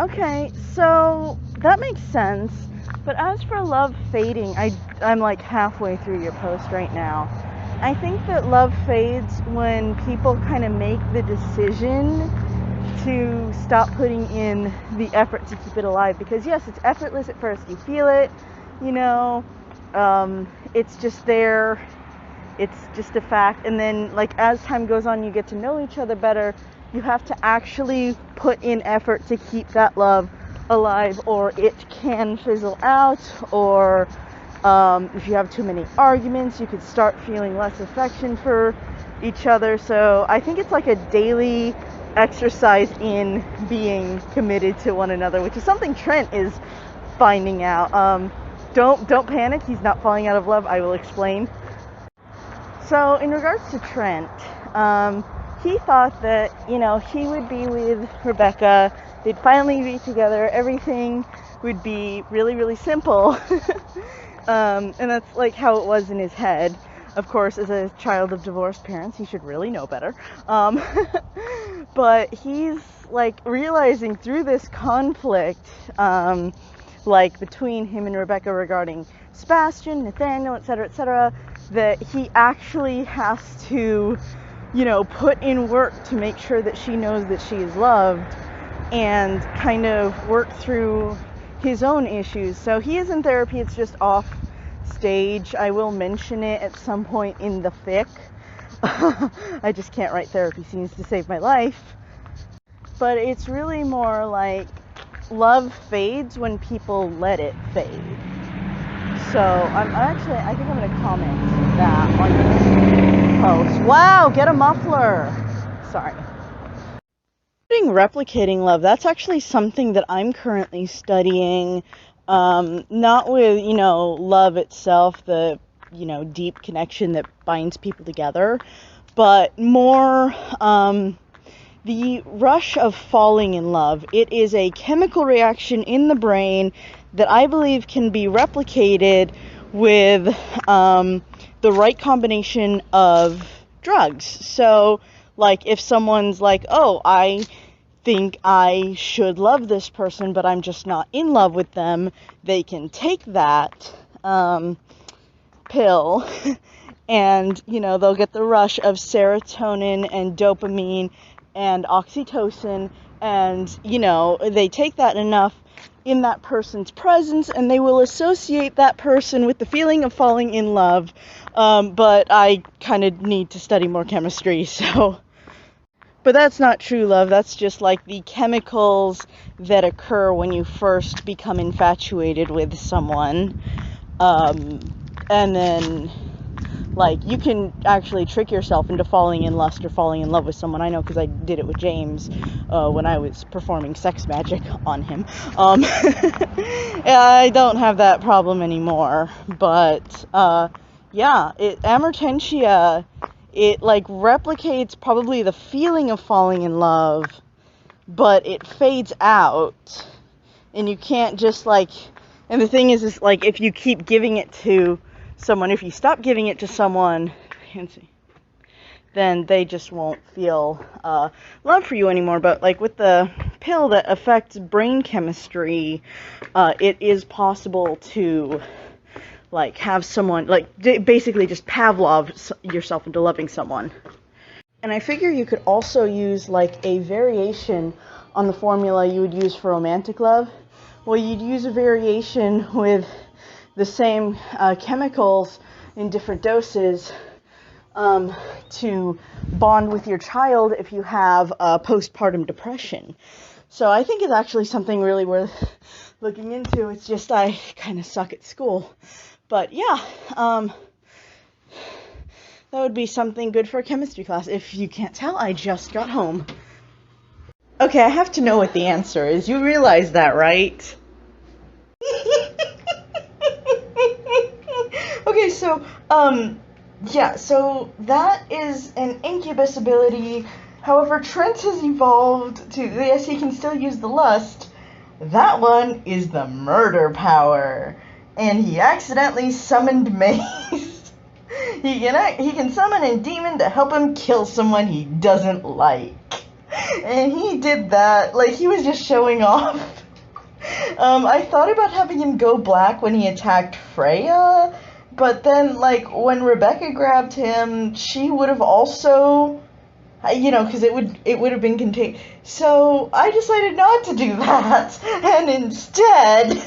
Okay, so that makes sense. But as for love fading, I'm like halfway through your post right now. I think that love fades when people kind of make the decision to stop putting in the effort to keep it alive. Because yes, it's effortless at first. You feel it, you know, it's just there. It's just a fact. And then, like, as time goes on, you get to know each other better. You have to actually put in effort to keep that love alive, or it can fizzle out, or if you have too many arguments, you could start feeling less affection for each other. So I think it's like a daily exercise in being committed to one another, which is something Trent is finding out. Don't panic. He's not falling out of love. I will explain. So in regards to Trent, he thought that, he would be with Rebecca, they'd finally be together, everything would be really, really simple. And that's like how it was in his head. Of course, as a child of divorced parents, he should really know better. But he's like realizing through this conflict, like between him and Rebecca regarding Sebastian, Nathaniel, etc., that he actually has to, put in work to make sure that she knows that she is loved and kind of work through his own issues. So he is in therapy. It's just off stage. I will mention it at some point in the fic. I just can't write therapy scenes to save my life. But it's really more like love fades when people let it fade. So I think I'm going to comment that on your post. Wow, get a muffler. Sorry. Replicating love, that's actually something that I'm currently studying. Not with, love itself, the, deep connection that binds people together, but more the rush of falling in love. It is a chemical reaction in the brain that I believe can be replicated with the right combination of drugs. So, like, if someone's like, oh, I think I should love this person, but I'm just not in love with them, they can take that pill and, they'll get the rush of serotonin and dopamine and oxytocin, and, they take that enough in that person's presence, and they will associate that person with the feeling of falling in love. But I kind of need to study more chemistry, so. But that's not true love. That's just like the chemicals that occur when you first become infatuated with someone. And then, like, you can actually trick yourself into falling in lust or falling in love with someone. I know because I did it with James when I was performing sex magic on him. I don't have that problem anymore. But, amortentia, it, like, replicates probably the feeling of falling in love, but it fades out. And you can't just, like, and the thing is, like, if you keep giving it to someone, if you stop giving it to someone, then they just won't feel love for you anymore. But like with the pill that affects brain chemistry, it is possible to like have someone, like basically just Pavlov yourself into loving someone. And I figure you could also use like a variation on the formula you would use for romantic love. Well, you'd use a variation with the same chemicals in different doses to bond with your child if you have postpartum depression. So I think it's actually something really worth looking into. It's just I kind of suck at school. But yeah, that would be something good for a chemistry class. If you can't tell, I just got home. Okay, I have to know what the answer is. You realize that, right? Okay, so, so that is an incubus ability. However, Trent has evolved to, yes, he can still use the lust. That one is the murder power. And he accidentally summoned Mace. He can summon a demon to help him kill someone he doesn't like. And he did that. Like, he was just showing off. I thought about having him go black when he attacked Freya, but then, like, when Rebecca grabbed him, she would have also, because it would have been contained. So I decided not to do that, and instead,